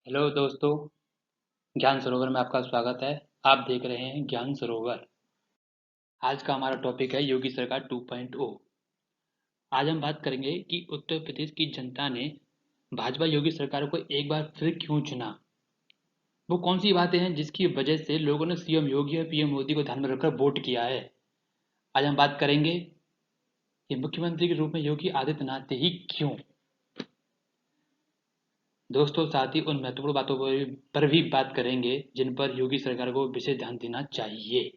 Hello दोस्तों, ज्ञान सरोवर में आपका स्वागत है। आप देख रहे हैं ज्ञान सरोवर। आज का हमारा टॉपिक है योगी सरकार 2.0। आज हम बात करेंगे कि उत्तर प्रदेश की जनता ने भाजपा योगी सरकार को एक बार फिर क्यों चुना। वो कौन सी बातें हैं जिसकी वजह से लोगों ने सीएम योगी और पीएम मोदी को ध्यान में रखकर वोट किया है। आज हम बात करेंगे कि मुख्यमंत्री के रूप में योगी आदित्यनाथ ही क्यों। दोस्तों, साथ ही उन महत्वपूर्ण बातों पर भी बात करेंगे जिन पर योगी सरकार को विशेष ध्यान देना चाहिए।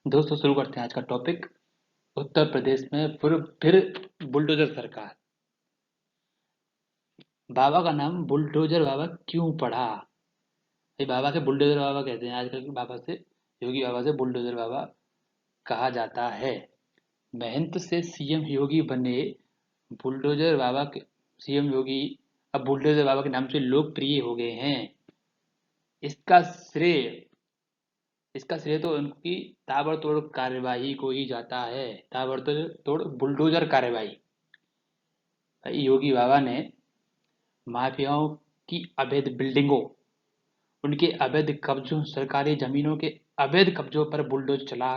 दोस्तों, शुरू करते हैं आज का टॉपिक। उत्तर प्रदेश में फिर बुलडोजर सरकार। बाबा का नाम बुलडोजर बाबा क्यों पड़ा? ये बाबा से बुलडोजर बाबा कहते हैं, आजकल के बाबा से योगी बाबा से बुलडोजर बाबा कहा जाता है। महंत से सीएम योगी बने बुलडोजर बाबा के सीएम योगी अब बुलडोजर बाबा के नाम से लोकप्रिय हो गए हैं। इसका श्रेय इसका श्रेय तो उनकी ताबड़तोड़ कार्यवाही को ही जाता है। ताबड़तोड़ बुलडोजर कार्यवाही। भाई योगी बाबा ने माफियाओं की अवैध बिल्डिंगों, उनके अवैध कब्जों, सरकारी जमीनों के अवैध कब्जों पर बुलडोज चला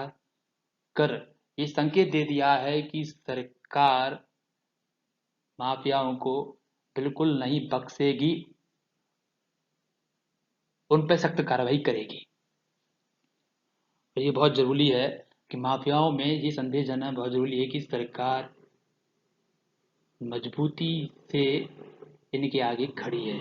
कर ये संकेत दे दिया है कि सरकार माफियाओं को बिल्कुल नहीं बख्शेगी, उन पर सख्त कार्रवाई करेगी। और ये बहुत जरूरी है कि माफियाओं में ये संदेश जाना बहुत जरूरी है कि सरकार मजबूती से इनके आगे खड़ी है।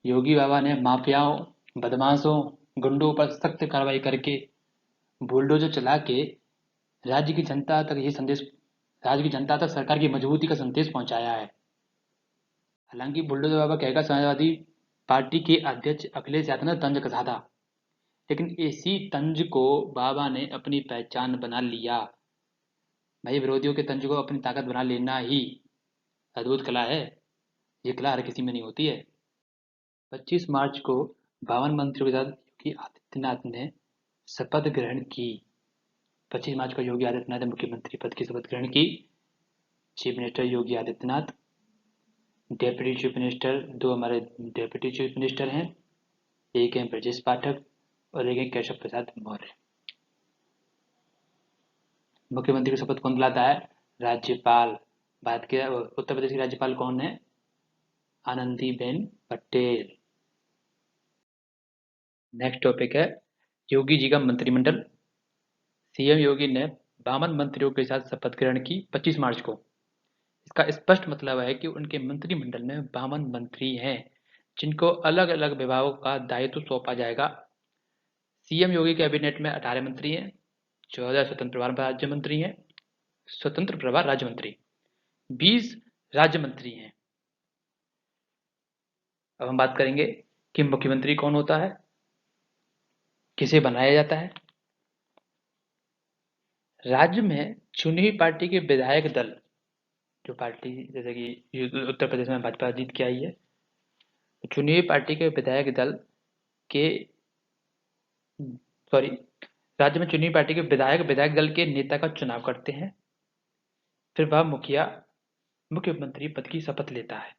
योगी बाबा ने माफियाओं, बदमाशों, गुंडों पर सख्त कार्रवाई करके बुलडोजर चला के राज्य की जनता तक ये संदेश राज्य की जनता तक सरकार की मजबूती का संदेश पहुंचाया है। हालांकि बुलडोजर बाबा कहकर समाजवादी पार्टी के अध्यक्ष अखिलेश यादव ने तंज कसा था, लेकिन इसी तंज को बाबा ने अपनी पहचान बना लिया। भाई, विरोधियों के तंज को अपनी ताकत बना लेना ही अद्भुत कला है। ये कला हर किसी में नहीं होती है। 25 मार्च को 52 मंत्रियों के साथ योगी आदित्यनाथ ने शपथ ग्रहण की। 25 मार्च को योगी आदित्यनाथ ने मुख्यमंत्री पद की शपथ ग्रहण की। Chief minister Yogi Adityanath, deputy chief minister, दो हमारे डेप्यूटी चीफ मिनिस्टर हैं, एक हैं ब्रजेश पाठक और एक हैं केशव प्रसाद मौर्य। मुख्यमंत्री की शपथ कौन दिलाता है? राज्यपाल। बात किया उत्तर प्रदेश की राज्यपाल कौन है? आनंदीबेन पटेल। नेक्स्ट टॉपिक है योगी जी का मंत्रिमंडल। सीएम योगी ने 52 मंत्रियों के साथ शपथ ग्रहण की 25 मार्च को। इसका स्पष्ट मतलब है कि उनके मंत्रिमंडल में 52 मंत्री हैं जिनको अलग अलग विभागों का दायित्व सौंपा जाएगा। सीएम योगी कैबिनेट में 18 मंत्री हैं, 14 स्वतंत्र प्रभार राज्य मंत्री, 20 राज्य मंत्री हैं। अब हम बात करेंगे कि मुख्यमंत्री कौन होता है, किसे बनाया जाता है। राज्य में चुनी हुई पार्टी के विधायक दल, जो पार्टी जैसे कि उत्तर प्रदेश में भाजपा जीत के आई है, चुनी हुई पार्टी के विधायक दल के सॉरी राज्य में चुनी हुई पार्टी के विधायक दल के नेता का चुनाव करते हैं। फिर वह मुख्यमंत्री पद की शपथ लेता है।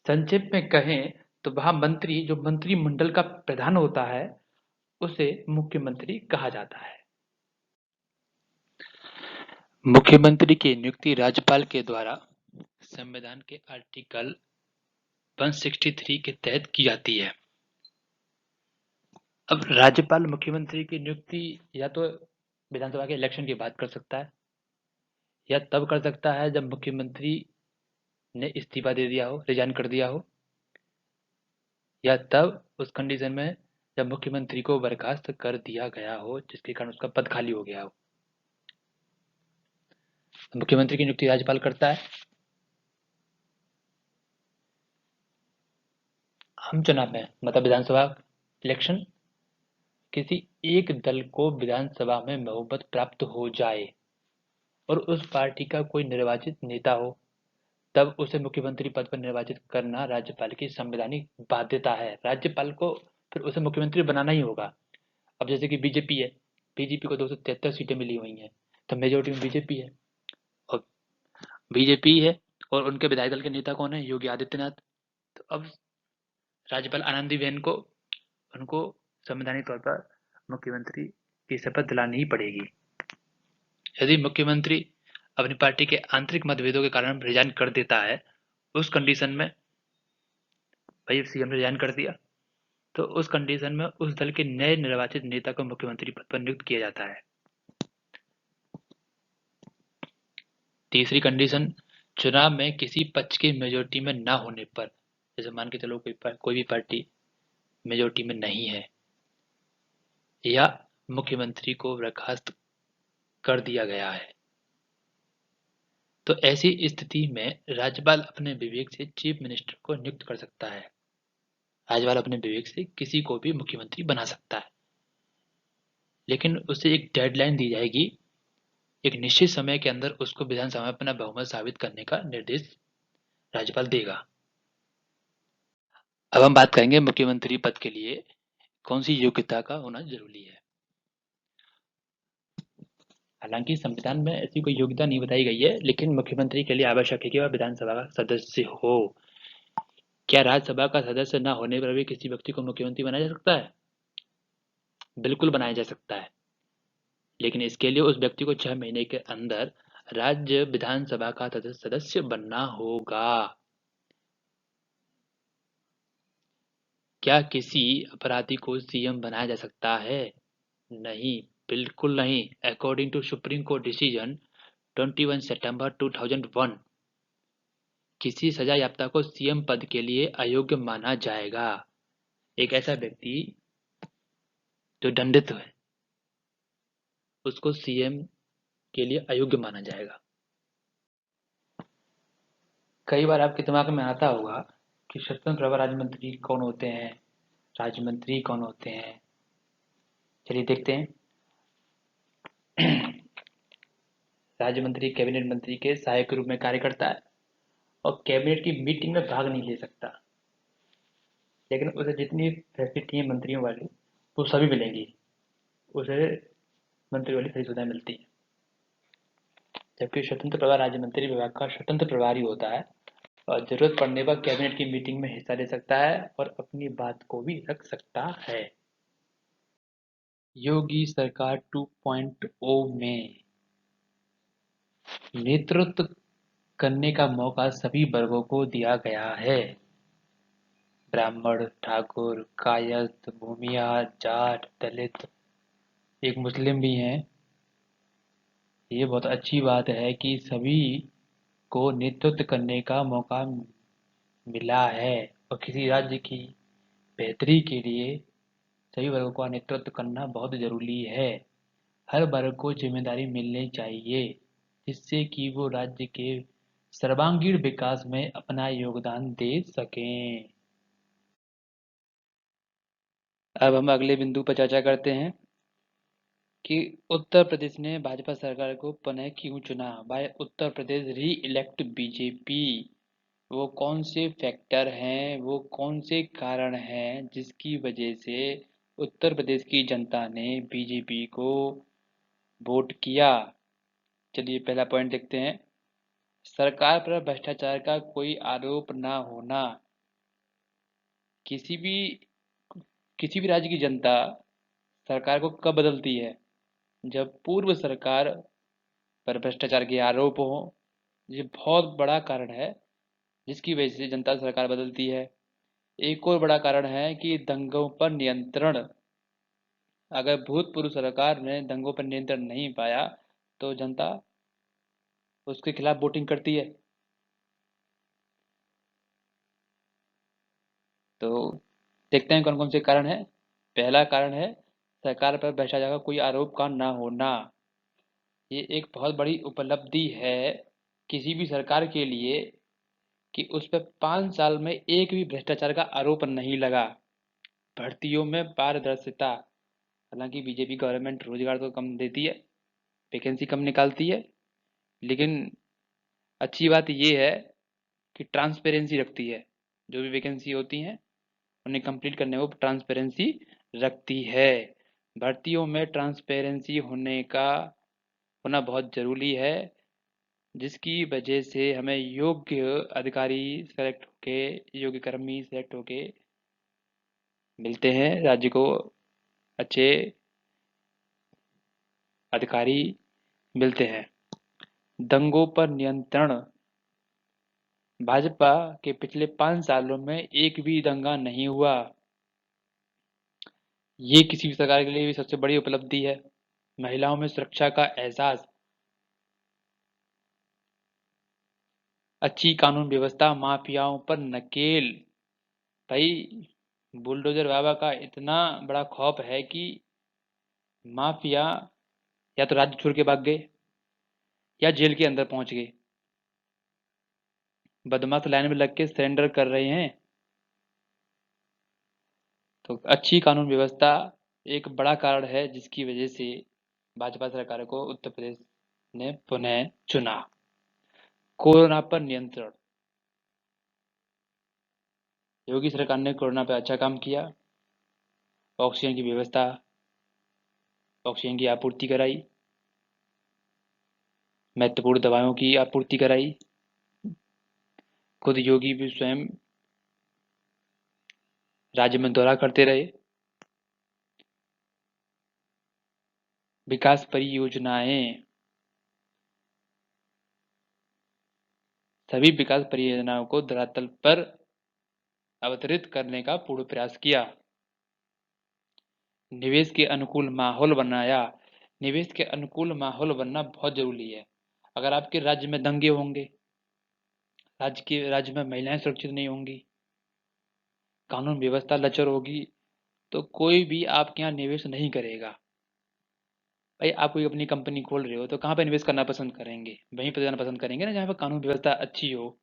संक्षेप में कहें तो वह मंत्री जो मंत्रिमंडल का प्रधान होता है उसे मुख्यमंत्री कहा जाता है। मुख्यमंत्री की नियुक्ति राज्यपाल के द्वारा संविधान के आर्टिकल 163 के तहत की जाती है। अब राज्यपाल मुख्यमंत्री की नियुक्ति या तो विधानसभा के इलेक्शन के बाद कर सकता है या तब कर सकता है जब मुख्यमंत्री ने इस्तीफा दे दिया हो, रिजाइन कर दिया हो, या तब उस कंडीशन में जब मुख्यमंत्री को बर्खास्त कर दिया गया हो जिसके कारण उसका पद खाली हो गया हो। मुख्यमंत्री की नियुक्ति राज्यपाल करता है। आम चुनाव में मतलब विधानसभा इलेक्शन, किसी एक दल को विधानसभा में बहुमत प्राप्त हो जाए और उस पार्टी का कोई निर्वाचित नेता हो, तब उसे मुख्यमंत्री पद पर निर्वाचित करना राज्यपाल की संवैधानिक बाध्यता है। राज्यपाल को फिर उसे मुख्यमंत्री बनाना ही होगा। अब जैसे कि बीजेपी है, बीजेपी को 273 सीटें मिली हुई हैं, तो मेजोरिटी में बीजेपी है। बीजेपी है और उनके विधायक दल के नेता कौन है? योगी आदित्यनाथ। तो अब राज्यपाल आनंदीबेन को उनको संवैधानिक तौर पर मुख्यमंत्री की शपथ दिलानी ही पड़ेगी। यदि मुख्यमंत्री अपनी पार्टी के आंतरिक मतभेदों के कारण रिजाइन कर देता है, उस कंडीशन में भाई सीएम ने रिजाइन कर दिया, तो उस कंडीशन में उस दल के नए निर्वाचित नेता को मुख्यमंत्री पद पर नियुक्त किया जाता है। तीसरी कंडीशन, चुनाव में किसी पक्ष की मेजोरिटी में ना होने पर, जैसे मान के चलो कोई भी पार्टी मेजोरिटी में नहीं है या मुख्यमंत्री को बर्खास्त कर दिया गया है, तो ऐसी स्थिति में राज्यपाल अपने विवेक से चीफ मिनिस्टर को नियुक्त कर सकता है। राज्यपाल अपने विवेक से किसी को भी मुख्यमंत्री बना सकता है, लेकिन उसे एक डेडलाइन दी जाएगी। एक निश्चित समय के अंदर उसको विधानसभा में अपना बहुमत साबित करने का निर्देश राज्यपाल देगा। अब हम बात करेंगे मुख्यमंत्री पद के लिए कौन सी योग्यता का होना जरूरी है। हालांकि संविधान में ऐसी कोई योग्यता नहीं बताई गई है, लेकिन मुख्यमंत्री के लिए आवश्यक है कि वह विधानसभा का सदस्य हो। क्या राज्यसभा का सदस्य न होने पर भी किसी व्यक्ति को मुख्यमंत्री बनाया जा सकता है? बिल्कुल बनाया जा सकता है, लेकिन इसके लिए उस व्यक्ति को 6 महीने के अंदर राज्य विधानसभा का सदस्य बनना होगा। क्या किसी अपराधी को सीएम बनाया जा सकता है? नहीं, बिल्कुल नहीं। According to Supreme Court decision 21 सितंबर 2001, किसी सजा याफ्ता को सीएम पद के लिए अयोग्य माना जाएगा। एक ऐसा व्यक्ति जो दंडित है, उसको सीएम के लिए अयोग्य माना जाएगा। कई बार आपके दिमाग में आता होगा कि स्वतंत्र प्रभार राज्य मंत्री कौन होते हैं, राज्य मंत्री कौन होते हैं। चलिए देखते हैं। राज्य मंत्री कैबिनेट मंत्री के सहायक के रूप में कार्य करता है और कैबिनेट की मीटिंग में भाग नहीं ले सकता, लेकिन उसे जितनी फैसिलिटी है मंत्रियों वाली वो सभी मिलेंगी, उसे मंत्री वाली सारी सुविधाएं मिलती हैं। जबकि स्वतंत्र प्रभार राज्य मंत्री विभाग का स्वतंत्र प्रभारी होता है और जरूरत पड़ने पर कैबिनेट की मीटिंग में हिस्सा ले सकता है और अपनी बात को भी रख सकता है। योगी सरकार 2.0 में नेतृत्व करने का मौका सभी वर्गों को दिया गया है। ब्राह्मण, ठाकुर, कायस्थ, भूमिया, जाट, दलित, एक मुस्लिम भी हैं। ये बहुत अच्छी बात है कि सभी को नेतृत्व करने का मौका मिला है और किसी राज्य की बेहतरी के लिए सभी वर्गों का नेतृत्व करना बहुत जरूरी है। हर वर्ग को जिम्मेदारी मिलनी चाहिए जिससे कि वो राज्य के सर्वांगीण विकास में अपना योगदान दे सकें। अब हम अगले बिंदु पर चर्चा करते हैं कि उत्तर प्रदेश ने भाजपा सरकार को पुनः क्यों चुना। बाय उत्तर प्रदेश री इलेक्ट बीजेपी, वो कौन से फैक्टर हैं, वो कौन से कारण हैं जिसकी वजह से उत्तर प्रदेश की जनता ने बीजेपी को वोट किया। चलिए पहला पॉइंट देखते हैं। सरकार पर भ्रष्टाचार का कोई आरोप ना होना। किसी भी किसी भी राज्य की जनता सरकार को कब बदलती है? जब पूर्व सरकार पर भ्रष्टाचार के आरोप हो। ये बहुत बड़ा कारण है जिसकी वजह से जनता सरकार बदलती है। एक और बड़ा कारण है कि दंगों पर नियंत्रण। अगर भूतपूर्व सरकार ने दंगों पर नियंत्रण नहीं पाया तो जनता उसके खिलाफ वोटिंग करती है। तो देखते हैं कौन कौन से कारण है। पहला कारण है सरकार पर भ्रष्टाचार का कोई आरोप का ना होना। ये एक बहुत बड़ी उपलब्धि है किसी भी सरकार के लिए कि उस पर 5 साल में एक भी भ्रष्टाचार का आरोप नहीं लगा। भर्तियों में पारदर्शिता। हालांकि बीजेपी गवर्नमेंट रोजगार तो कम देती है, वैकेंसी कम निकालती है, लेकिन अच्छी बात ये है कि ट्रांसपेरेंसी रखती है। जो भी वैकेंसी होती हैं उन्हें कंप्लीट करने में वो ट्रांसपेरेंसी रखती है। भर्तियों में ट्रांसपेरेंसी होना बहुत ज़रूरी है। जिसकी वजह से हमें योग्य अधिकारी सेलेक्ट होके, योग्य कर्मी सेलेक्ट होके मिलते हैं, राज्य को अच्छे अधिकारी मिलते हैं। दंगों पर नियंत्रण। भाजपा के पिछले 5 सालों में एक भी दंगा नहीं हुआ। ये किसी भी सरकार के लिए भी सबसे बड़ी उपलब्धि है। महिलाओं में सुरक्षा का एहसास। अच्छी कानून व्यवस्था, माफियाओं पर नकेल। भाई, बुलडोजर बाबा का इतना बड़ा खौफ है कि माफिया या तो राज्य छोड़ के भाग गए या जेल के अंदर पहुंच गए। बदमाश लाइन में लग के सरेंडर कर रहे हैं। तो अच्छी कानून व्यवस्था एक बड़ा कारण है जिसकी वजह से भाजपा सरकार को उत्तर प्रदेश ने पुनः चुना। कोरोना पर नियंत्रण। योगी सरकार ने कोरोना पर अच्छा काम किया। ऑक्सीजन की व्यवस्था, ऑक्सीजन की आपूर्ति कराई, महत्वपूर्ण दवाओं की आपूर्ति कराई। खुद योगी भी स्वयं राज्य में दौरा करते रहे। विकास परियोजनाएं। सभी विकास परियोजनाओं को धरातल पर अवतरित करने का पूर्ण प्रयास किया। निवेश के अनुकूल माहौल बनाया। निवेश के अनुकूल माहौल बनना बहुत जरूरी है। अगर आपके राज्य में दंगे होंगे, राज्य में महिलाएं सुरक्षित नहीं होंगी, कानून व्यवस्था लचर होगी, तो कोई भी आपके यहाँ निवेश नहीं करेगा। भाई, आप कोई अपनी कंपनी खोल रहे हो तो कहाँ पे निवेश करना पसंद करेंगे? वहीं पर जाना पसंद करेंगे ना जहाँ पे कानून व्यवस्था अच्छी हो।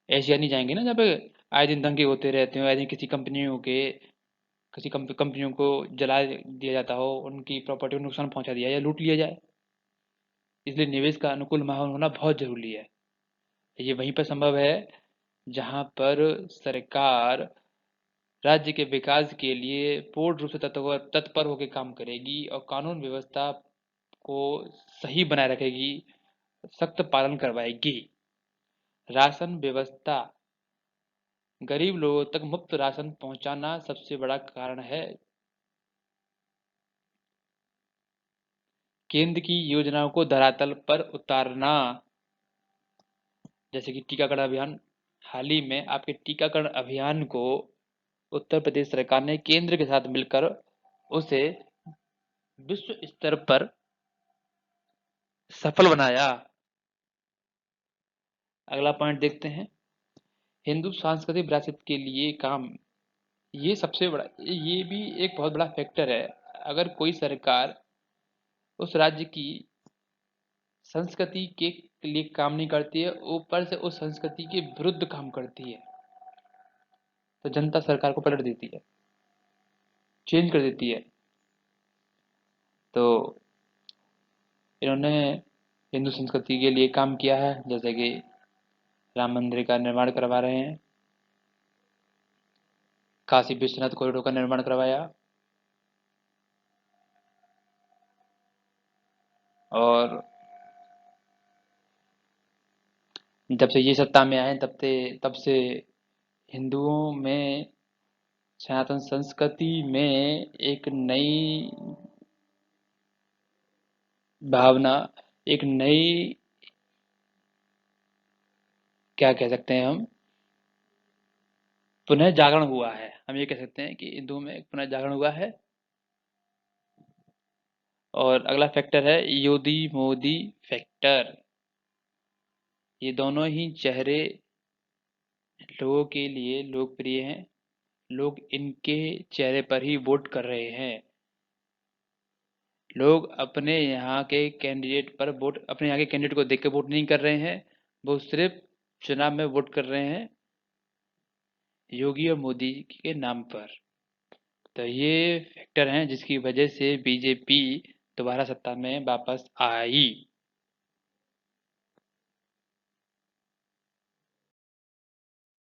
ऐसे नहीं जाएंगे ना जहाँ पे आए दिन दंगे होते रहते हो, आए दिन किसी कंपनियों को जला दिया जाता हो, उनकी प्रॉपर्टी को नुकसान पहुंचा दिया या लूट लिया जाए। इसलिए निवेश का अनुकूल माहौल होना बहुत जरूरी है। ये वहीं पर संभव है जहाँ पर सरकार राज्य के विकास के लिए पूर्ण रूप से तत्पर होकर काम करेगी और कानून व्यवस्था को सही बनाए रखेगी, सख्त पालन करवाएगी। राशन व्यवस्था। गरीब लोगों तक मुफ्त राशन पहुंचाना सबसे बड़ा कारण है। केंद्र की योजनाओं को धरातल पर उतारना। जैसे कि टीकाकरण अभियान। हाल ही में आपके टीकाकरण अभियान को उत्तर प्रदेश सरकार ने केंद्र के साथ मिलकर उसे विश्व स्तर पर सफल बनाया। अगला पॉइंट देखते हैं। हिंदू सांस्कृतिक विरासत के लिए काम। ये सबसे बड़ा, ये भी एक बहुत बड़ा फैक्टर है। अगर कोई सरकार उस राज्य की संस्कृति के लिए काम नहीं करती है, ऊपर से उस संस्कृति के विरुद्ध काम करती है, तो जनता सरकार को पलट देती है, चेंज कर देती है। तो इन्होंने हिंदू संस्कृति के लिए काम किया है, जैसे कि राम मंदिर का निर्माण करवा रहे हैं, काशी विश्वनाथ कॉरिडोर का निर्माण करवाया, और जब से ये सत्ता में आए तब से हिंदुओं में, सनातन संस्कृति में एक नई भावना, एक नई, क्या कह सकते हैं हम, पुनः जागरण हुआ है। हम ये कह सकते हैं कि हिंदुओं में एक पुनः जागरण हुआ है। और अगला फैक्टर है योगी मोदी फैक्टर। ये दोनों ही चेहरे लोगों के लिए लोकप्रिय हैं। लोग इनके चेहरे पर ही वोट कर रहे हैं। लोग अपने यहाँ के कैंडिडेट को देख के वोट नहीं कर रहे हैं, वो सिर्फ चुनाव में वोट कर रहे हैं योगी और मोदी के नाम पर। तो ये फैक्टर हैं जिसकी वजह से बीजेपी दोबारा सत्ता में वापस आई।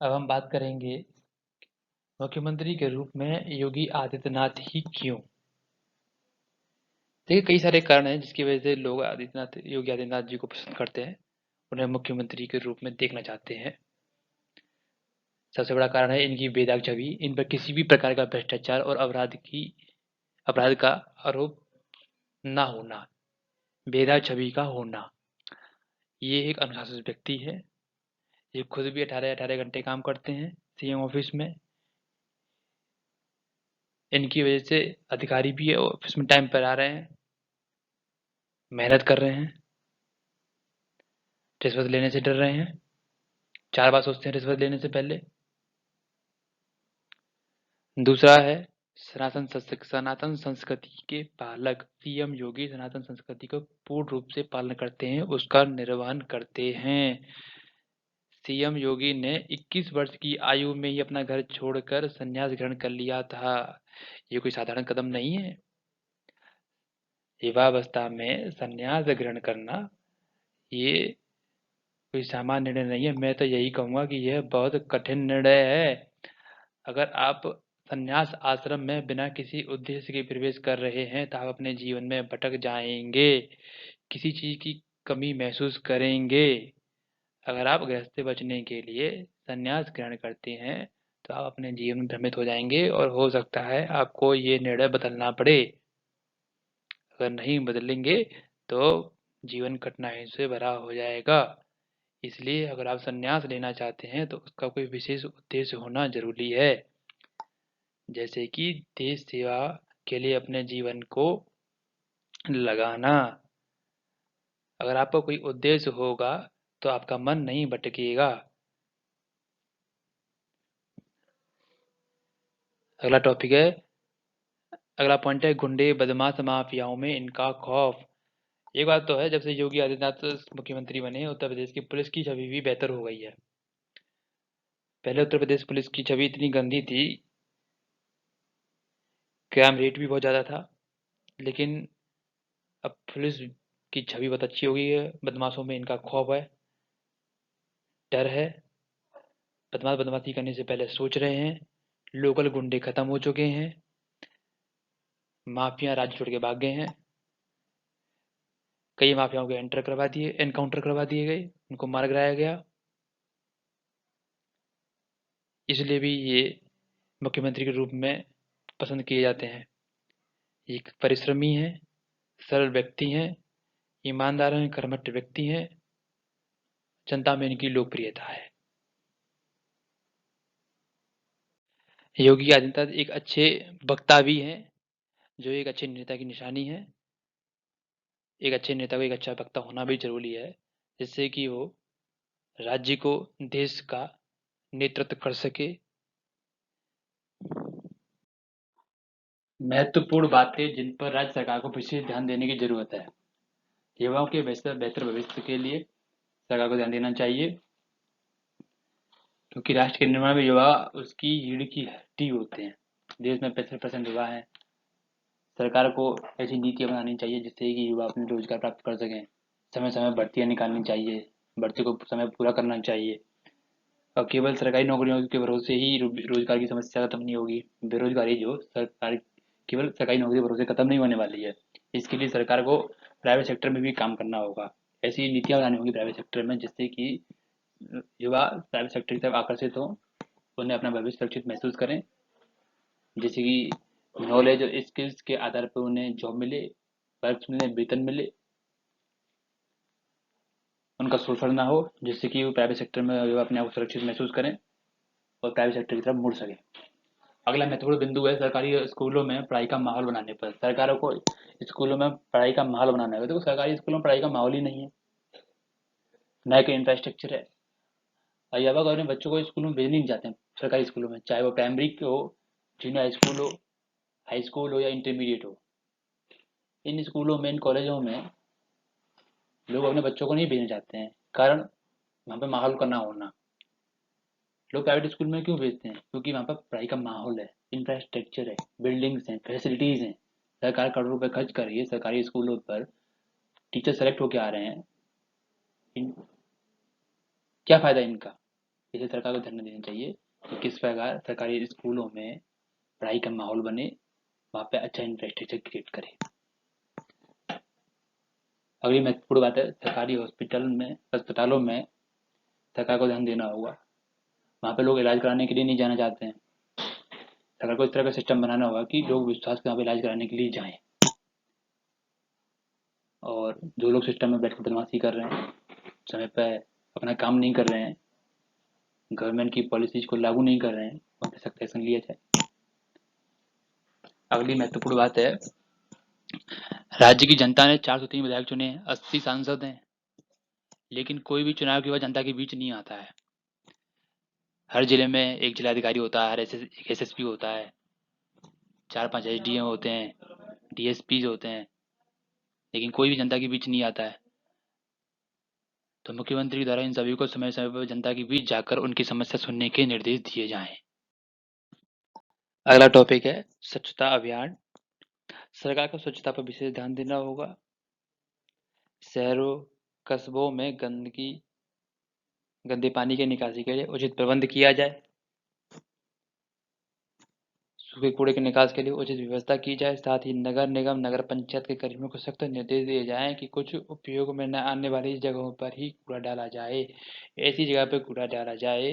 अब हम बात करेंगे मुख्यमंत्री के रूप में योगी आदित्यनाथ ही क्यों। देखिए, कई सारे कारण हैं जिसकी वजह से लोग योगी आदित्यनाथ जी को पसंद करते हैं, उन्हें मुख्यमंत्री के रूप में देखना चाहते हैं। सबसे बड़ा कारण है इनकी बेदाग छवि, इन पर किसी भी प्रकार का भ्रष्टाचार और अपराध का आरोप ना होना, बेदाग छवि का होना। ये एक अनुशासित व्यक्ति है, ये खुद भी 18-18 घंटे काम करते हैं सीएम ऑफिस में। इनकी वजह से अधिकारी भी ऑफिस में टाइम पर आ रहे हैं, मेहनत कर रहे हैं, रिश्वत लेने से डर रहे हैं, 4 बार सोचते हैं रिश्वत लेने से पहले। दूसरा है सनातन संस्कृति के पालक। सीएम योगी सनातन संस्कृति को पूर्ण रूप से पालन करते हैं, उसका निर्वहन करते हैं। सीएम योगी ने 21 वर्ष की आयु में ही अपना घर छोड़कर संन्यास ग्रहण कर लिया था। ये कोई साधारण कदम नहीं है। युवावस्था में संन्यास ग्रहण करना ये कोई सामान्य निर्णय नहीं है। मैं तो यही कहूँगा कि यह बहुत कठिन निर्णय है। अगर आप संन्यास आश्रम में बिना किसी उद्देश्य के प्रवेश कर रहे हैं तो आप अपने जीवन में भटक जाएंगे, किसी चीज़ की कमी महसूस करेंगे। अगर आप गृहस्थ से बचने के लिए संन्यास ग्रहण करते हैं तो आप अपने जीवन में भ्रमित हो जाएंगे और हो सकता है आपको ये निर्णय बदलना पड़े। अगर नहीं बदलेंगे तो जीवन कठिनाई से भरा हो जाएगा। इसलिए अगर आप संन्यास लेना चाहते हैं तो उसका कोई विशेष उद्देश्य होना जरूरी है, जैसे कि देश सेवा के लिए अपने जीवन को लगाना। अगर आपका कोई उद्देश्य होगा तो आपका मन नहीं भटकेगा। अगला टॉपिक है, अगला पॉइंट है गुंडे बदमाश माफियाओं में इनका खौफ। एक बात तो है, जब से योगी आदित्यनाथ मुख्यमंत्री बने उत्तर प्रदेश की पुलिस की छवि भी बेहतर हो गई है। पहले उत्तर प्रदेश पुलिस की छवि इतनी गंदी थी, क्राइम रेट भी बहुत ज़्यादा था, लेकिन अब पुलिस की छवि बहुत अच्छी हो गई है। बदमाशों में इनका खौफ है, डर है, बदमाश बदमाशी करने से पहले सोच रहे हैं। लोकल गुंडे खत्म हो चुके हैं, माफिया राज्य छोड़ के भाग गए हैं। कई माफियाओं के एनकाउंटर करवा दिए गए, उनको मार गिराया गया। इसलिए भी ये मुख्यमंत्री के रूप में पसंद किए जाते हैं। ये परिश्रमी हैं, सरल व्यक्ति हैं, ईमानदार हैं, कर्मठ व्यक्ति हैं, जनता में इनकी लोकप्रियता है। योगी आदित्यनाथ एक अच्छे वक्ता भी हैं, जो एक अच्छे नेता की निशानी है। एक अच्छे नेता को एक अच्छा वक्ता होना भी जरूरी है, जिससे कि वो राज्य को, देश का नेतृत्व कर सके। महत्वपूर्ण बातें जिन पर राज्य सरकार को विशेष ध्यान देने की जरूरत है। युवाओं के बेहतर भविष्य के लिए सरकार को ध्यान देना चाहिए, क्योंकि राष्ट्र के निर्माण में युवा उसकी रीढ़ की हड्डी होते हैं। देश में 65% युवा हैं। सरकार को ऐसी नीतियां बनानी चाहिए जिससे कि युवा अपने रोजगार प्राप्त कर सकें। समय समय भर्तियां निकालनी चाहिए, भर्ती को समय पूरा करना चाहिए। और केवल सरकारी नौकरियों के भरोसे ही रोजगार की समस्या खत्म नहीं होगी। बेरोजगारी जो सरकार केवल सरकारी नौकरी के भरोसे खत्म नहीं होने वाली है। इसके लिए सरकार को प्राइवेट सेक्टर में भी काम करना होगा। ऐसी नीतियां बनानी होगी प्राइवेट सेक्टर में, जिससे कि युवा प्राइवेट सेक्टर की तरफ आकर्षित हो, उन्हें अपना भविष्य सुरक्षित महसूस करें। जैसे कि नॉलेज और स्किल्स के आधार पर उन्हें जॉब मिले, वर्क मिले, वेतन मिले, उनका शोषण ना हो, जिससे कि वो प्राइवेट सेक्टर में वो अपने आप को सुरक्षित महसूस करें और प्राइवेट सेक्टर की तरफ मुड़ सके। अगला महत्वपूर्ण बिंदु है सरकारी स्कूलों में पढ़ाई का माहौल बनाने पर। सरकारों को स्कूलों में पढ़ाई का माहौल बनाना है। देखो, सरकारी स्कूलों में पढ़ाई का माहौल ही नहीं है, न कि इंफ्रास्ट्रक्चर है। अभिभावक अपने बच्चों को स्कूलों में भेजने नहीं चाहते हैं। सरकारी स्कूलों में, चाहे वो प्राइमरी हो, जूनियर हाई स्कूल हो या इंटरमीडिएट हो, इन स्कूलों में, इन कॉलेजों में लोग अपने बच्चों को नहीं भेजना चाहते हैं। कारण वहाँ पे माहौल का ना होना। लोग प्राइवेट स्कूल में क्यों भेजते हैं? क्योंकि वहाँ पर पढ़ाई का माहौल है, इंफ्रास्ट्रक्चर है, बिल्डिंग्स हैं, फैसिलिटीज हैं। सरकार करोड़ों रुपए खर्च कर रही है सरकारी स्कूलों पर, टीचर सेलेक्ट होके आ रहे हैं। इन क्या फायदा इनका? इसे सरकार को ध्यान देना चाहिए कि किस प्रकार सरकारी स्कूलों में पढ़ाई का माहौल बने, वहाँ पे अच्छा इंफ्रास्ट्रक्चर क्रिएट करे। अगली महत्वपूर्ण बात है, सरकारी अस्पतालों में सरकार को ध्यान देना होगा। वहाँ पे लोग इलाज कराने के लिए नहीं जाना चाहते हैं। सरकार को इस तरह का सिस्टम बनाना होगा कि लोग विश्वास के वहाँ पे इलाज कराने के लिए जाएं। और जो लोग सिस्टम में बैठकर बदमाशी कर रहे हैं, समय पर अपना काम नहीं कर रहे हैं, गवर्नमेंट की पॉलिसीज को लागू नहीं कर रहे हैं, उन पर सख्त एक्शन लिया जाए। अगली महत्वपूर्ण बात है, राज्य की जनता ने 403 विधायक चुने हैं, 80 सांसद हैं, लेकिन कोई भी चुनाव के बाद जनता के बीच नहीं आता है। हर जिले में एक जिलाधिकारी होता है, हर एक एसएसपी होता है, 4-5 एसडीएम होते हैं, डीएसपी होते हैं, लेकिन कोई भी जनता के बीच नहीं आता है। तो मुख्यमंत्री द्वारा इन सभी को समय समय पर जनता के बीच जाकर उनकी समस्या सुनने के निर्देश दिए जाएं। अगला टॉपिक है स्वच्छता अभियान। सरकार को स्वच्छता पर विशेष ध्यान देना होगा। शहरों कस्बों में गंदे पानी के निकासी के लिए उचित प्रबंध किया जाए। सूखे कूड़े के निकास के लिए उचित व्यवस्था की जाए। साथ ही नगर निगम नगर पंचायत के कर्मियों को सख्त निर्देश दिए जाएं कि कुछ उपयोग में न आने वाली जगहों पर ही कूड़ा डाला जाए। ऐसी जगह पर कूड़ा डाला जाए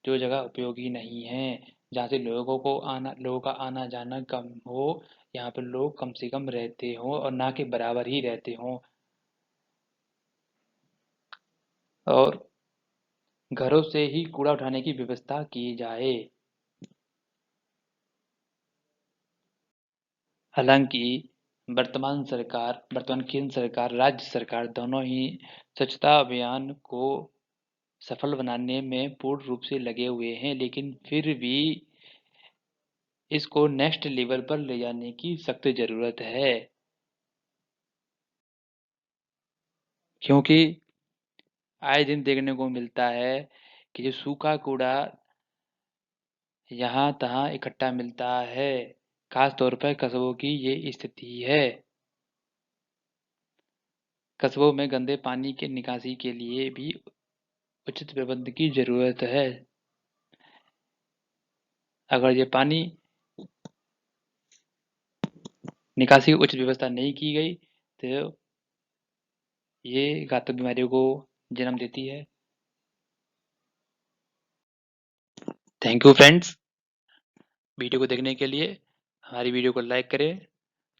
जो जगह उपयोगी नहीं है, जहाँ से लोगों का आना जाना कम हो, यहाँ पर लोग कम से कम रहते हों और ना के बराबर ही रहते हों। और घरों से ही कूड़ा उठाने की व्यवस्था की जाए। हालांकि वर्तमान केंद्र सरकार, राज्य सरकार दोनों ही स्वच्छता अभियान को सफल बनाने में पूर्ण रूप से लगे हुए हैं, लेकिन फिर भी इसको नेक्स्ट लेवल पर ले जाने की सख्त जरूरत है। क्योंकि आए दिन देखने को मिलता है कि जो सूखा कूड़ा यहाँ तहाँ इकट्ठा मिलता है। खास तौर पर कस्बों की ये स्थिति है। कस्बों में गंदे पानी के निकासी के लिए भी उचित प्रबंध की जरूरत है। अगर ये पानी निकासी की उचित व्यवस्था नहीं की गई तो ये घातक बीमारियों को जन्म देती है। थैंक यू फ्रेंड्स, वीडियो को देखने के लिए। हमारी वीडियो को लाइक करें,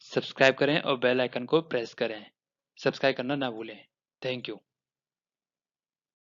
सब्सक्राइब करें और बेल आइकन को प्रेस करें। सब्सक्राइब करना ना भूलें। Thank you.